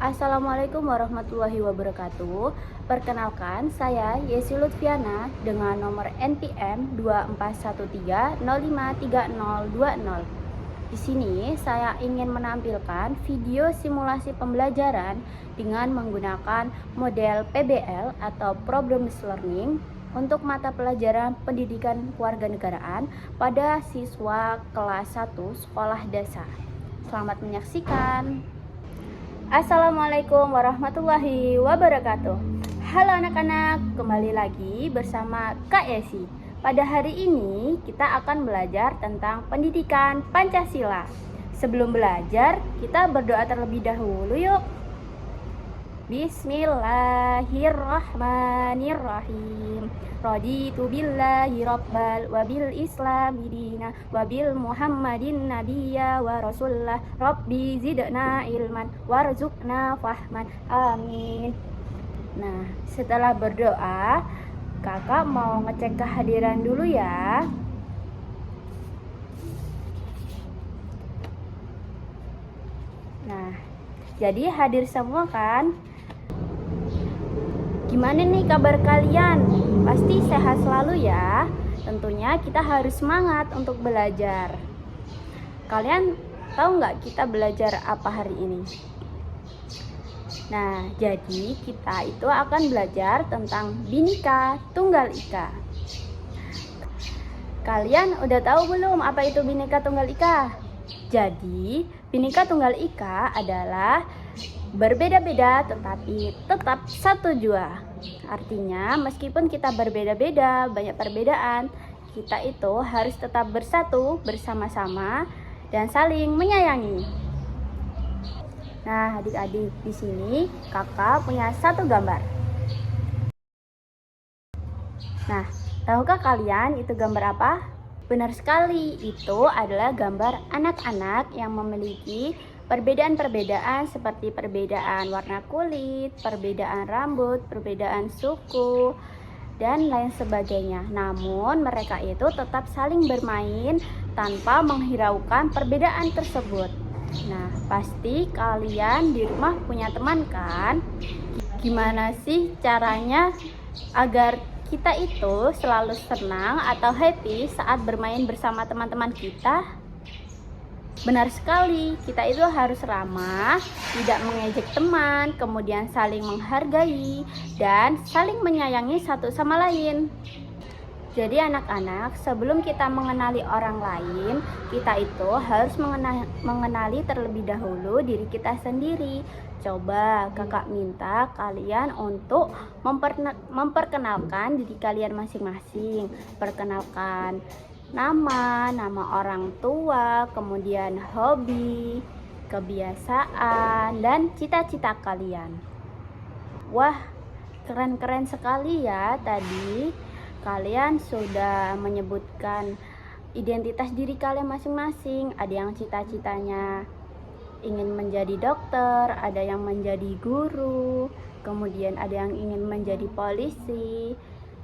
Assalamualaikum warahmatullahi wabarakatuh. Perkenalkan, saya Yesi Lutfiana dengan nomor NPM 2413053020. Di sini saya ingin menampilkan video simulasi pembelajaran dengan menggunakan model PBL atau Problem Based Learning untuk mata pelajaran Pendidikan Kewarganegaraan pada siswa kelas 1 sekolah dasar. Selamat menyaksikan. Assalamualaikum warahmatullahi wabarakatuh. Halo anak-anak, kembali lagi bersama Kak Esi. Pada hari ini kita akan belajar tentang pendidikan Pancasila. Sebelum belajar, kita berdoa terlebih dahulu yuk. Bismillahirrahmanirrahim. Raditu billahi rabbal wa bil islami dina wa bil muhammadin nabiyya wa rasulullah. Rabbi zidna ilman warzuqna fahman. Amin. Nah, setelah berdoa, kakak mau ngecek kehadiran dulu ya. Nah, jadi hadir semua kan? Gimana nih kabar kalian? Pasti sehat selalu ya. Tentunya kita harus semangat untuk belajar. Kalian tahu nggak kita belajar apa hari ini? Nah, jadi kita itu akan belajar tentang Bhinneka Tunggal Ika. Kalian udah tahu belum apa itu Bhinneka Tunggal Ika? Jadi, Bhinneka Tunggal Ika adalah berbeda-beda tetapi tetap satu jua. Artinya meskipun kita berbeda-beda, banyak perbedaan, kita itu harus tetap bersatu bersama-sama dan saling menyayangi. Nah, adik-adik, di sini kakak punya satu gambar. Nah, tahukah kalian itu gambar apa? Benar sekali, itu adalah gambar anak-anak yang memiliki perbedaan-perbedaan seperti perbedaan warna kulit, perbedaan rambut, perbedaan suku, dan lain sebagainya. Namun mereka itu tetap saling bermain tanpa menghiraukan perbedaan tersebut. Nah, pasti kalian di rumah punya teman kan? Gimana sih caranya agar kita itu selalu senang atau happy saat bermain bersama teman-teman kita? Benar sekali, kita itu harus ramah, tidak mengejek teman, kemudian saling menghargai, dan saling menyayangi satu sama lain. Jadi anak-anak, sebelum kita mengenali orang lain, kita itu harus mengenali terlebih dahulu diri kita sendiri. Coba kakak minta kalian untuk memperkenalkan diri kalian masing-masing. Perkenalkan nama orang tua, kemudian hobi, kebiasaan, dan cita-cita kalian. Wah, keren-keren sekali ya tadi. Kalian sudah menyebutkan identitas diri kalian masing-masing. Ada yang cita-citanya ingin menjadi dokter, ada yang menjadi guru, kemudian ada yang ingin menjadi polisi.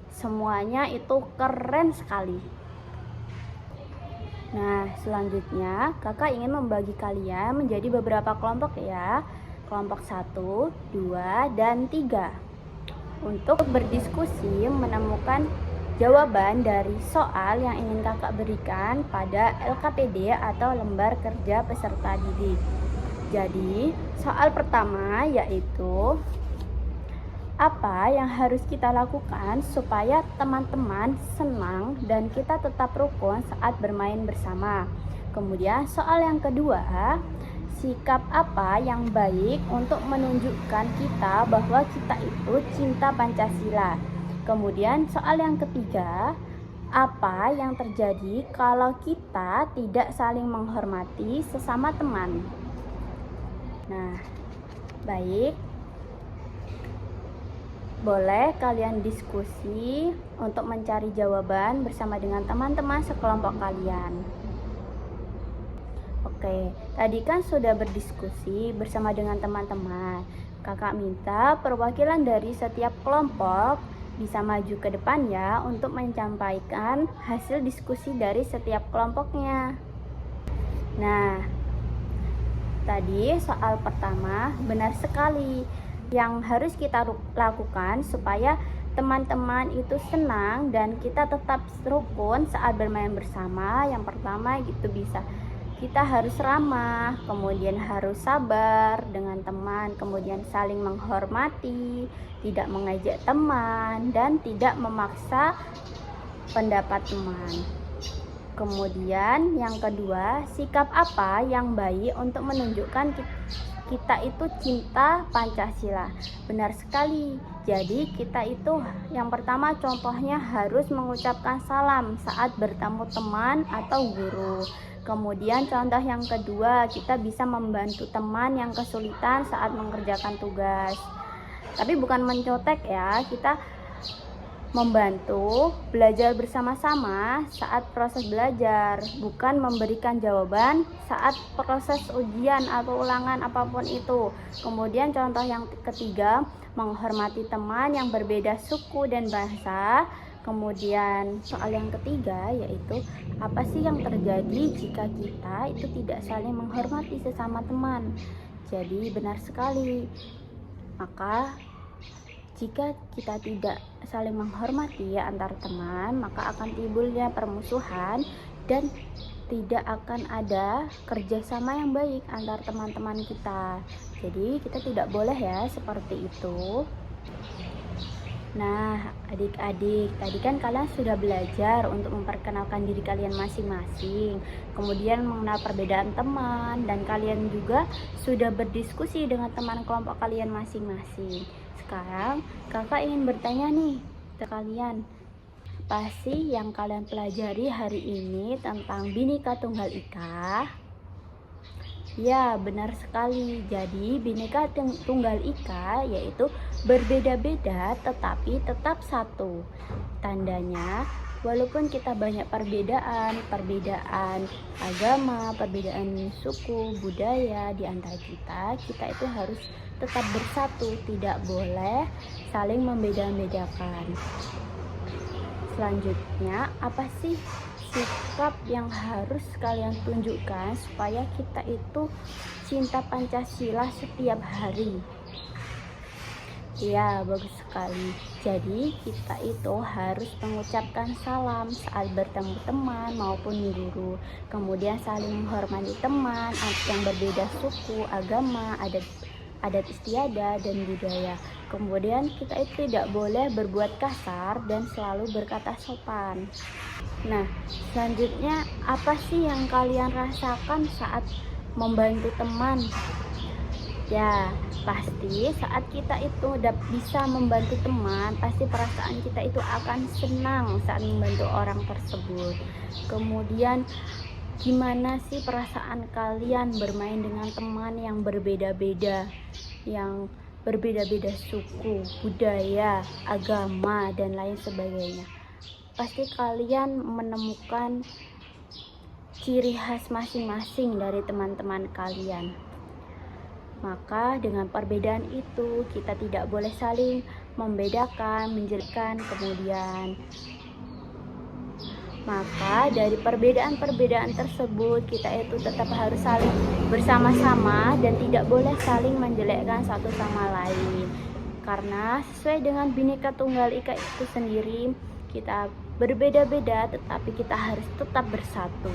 Semuanya itu keren sekali. Nah, selanjutnya kakak ingin membagi kalian menjadi beberapa kelompok ya. Kelompok 1, 2, dan 3. Untuk berdiskusi menemukan jawaban dari soal yang ingin kakak berikan pada LKPD atau lembar kerja peserta didik. Jadi, soal pertama yaitu apa yang harus kita lakukan supaya teman-teman senang dan kita tetap rukun saat bermain bersama. Kemudian soal yang kedua, sikap apa yang baik untuk menunjukkan kita bahwa kita itu cinta Pancasila. Kemudian soal yang ketiga, apa yang terjadi kalau kita tidak saling menghormati sesama teman. Nah, baik. Boleh kalian diskusi untuk mencari jawaban bersama dengan teman-teman sekelompok kalian. Oke, tadi kan sudah berdiskusi bersama dengan teman-teman. Kakak minta perwakilan dari setiap kelompok bisa maju ke depan ya untuk menyampaikan hasil diskusi dari setiap kelompoknya. Nah, tadi soal pertama benar sekali. Yang harus kita lakukan supaya teman-teman itu senang dan kita tetap rukun saat bermain bersama. Yang pertama gitu bisa kita harus ramah, kemudian harus sabar dengan teman, kemudian saling menghormati, tidak mengejek teman, dan tidak memaksa pendapat teman. Kemudian yang kedua, sikap apa yang baik untuk menunjukkan kita itu cinta Pancasila. Benar sekali. Jadi kita itu yang pertama contohnya harus mengucapkan salam saat bertemu teman atau guru. Kemudian contoh yang kedua, kita bisa membantu teman yang kesulitan saat mengerjakan tugas. Tapi bukan mencontek ya, kita membantu belajar bersama-sama saat proses belajar, bukan memberikan jawaban saat proses ujian atau ulangan apapun itu. Kemudian contoh yang ketiga, menghormati teman yang berbeda suku dan bahasa. Kemudian soal yang ketiga yaitu apa sih yang terjadi jika kita itu tidak saling menghormati sesama teman. Jadi benar sekali, maka jika kita tidak saling menghormati antar teman, maka akan timbulnya permusuhan dan tidak akan ada kerjasama yang baik antar teman-teman kita. Jadi kita tidak boleh ya seperti itu. Nah, adik-adik, tadi kan kalian sudah belajar untuk memperkenalkan diri kalian masing-masing, kemudian mengenal perbedaan teman, dan kalian juga sudah berdiskusi dengan teman kelompok kalian masing-masing. Sekarang kakak ingin bertanya nih ke kalian, apa sih yang kalian pelajari hari ini tentang Bhinneka Tunggal Ika? Ya, benar sekali. Jadi Bhinneka Tunggal Ika yaitu berbeda-beda tetapi tetap satu. Tandanya walaupun kita banyak perbedaan agama, perbedaan suku, budaya di antara kita itu harus tetap bersatu, tidak boleh saling membeda-bedakan. Selanjutnya, apa sih sikap yang harus kalian tunjukkan supaya kita itu cinta Pancasila setiap hari? Ya, bagus sekali. Jadi kita itu harus mengucapkan salam saat bertemu teman maupun guru. Kemudian saling menghormati teman yang berbeda suku, agama, adat istiadat dan budaya. Kemudian kita itu tidak boleh berbuat kasar dan selalu berkata sopan. Nah, selanjutnya apa sih yang kalian rasakan saat membantu teman? Ya, pasti saat kita itu udah bisa membantu teman, pasti perasaan kita itu akan senang saat membantu orang tersebut. Kemudian gimana sih perasaan kalian bermain dengan teman yang berbeda-beda, yang berbeda-beda suku, budaya, agama, dan lain sebagainya? Pasti kalian menemukan ciri khas masing-masing dari teman-teman kalian. Maka dengan perbedaan itu kita tidak boleh saling membedakan, menjelekkan. Kemudian maka dari perbedaan-perbedaan tersebut kita itu tetap harus saling bersama-sama dan tidak boleh saling menjelekkan satu sama lain. Karena sesuai dengan Bhinneka Tunggal Ika itu sendiri, kita berbeda-beda tetapi kita harus tetap bersatu.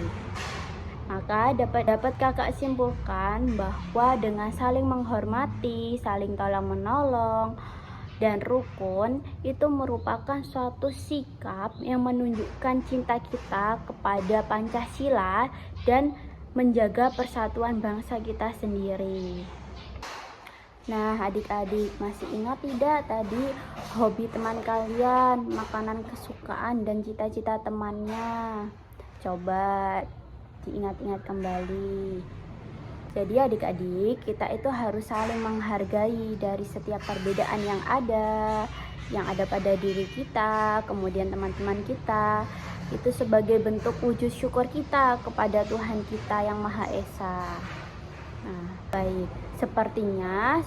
Maka dapat kakak simpulkan bahwa dengan saling menghormati, saling tolong menolong, dan rukun itu merupakan suatu sikap yang menunjukkan cinta kita kepada Pancasila dan menjaga persatuan bangsa kita sendiri. Nah, adik-adik masih ingat tidak tadi hobi teman kalian, makanan kesukaan dan cita-cita temannya? Coba diingat-ingat kembali. Jadi adik-adik, kita itu harus saling menghargai dari setiap perbedaan yang ada pada diri kita, kemudian teman-teman kita. Itu sebagai bentuk wujud syukur kita kepada Tuhan kita yang Maha Esa. Nah, baik. Sepertinya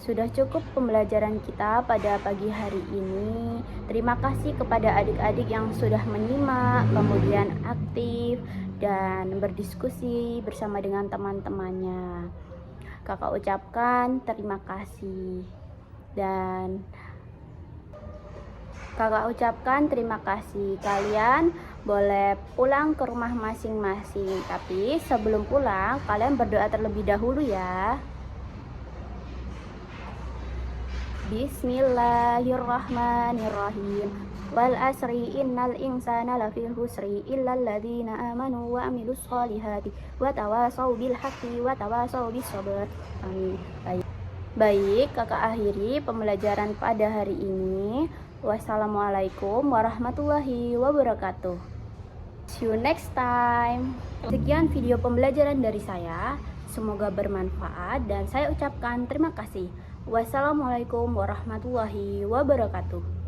Sudah cukup pembelajaran kita pada pagi hari ini. Terima kasih kepada adik-adik yang sudah menyimak, kemudian aktif dan berdiskusi bersama dengan teman-temannya. Kakak ucapkan terima kasih. Dan kakak ucapkan terima kasih. Kalian boleh pulang ke rumah masing-masing. Tapi sebelum pulang, kalian berdoa terlebih dahulu ya. Bismillahirrahmanirrahim. Wal asri innal insana lafi husri illa alladzina amanu wa amilus solihati wa tawasau bil haqqi wa tawasau bis sabr. Amin. Baik, kakak akhiri pembelajaran pada hari ini. Wassalamualaikum warahmatullahi wabarakatuh. See you next time. Sekian video pembelajaran dari saya. Semoga bermanfaat dan saya ucapkan terima kasih. Wassalamualaikum warahmatullahi wabarakatuh.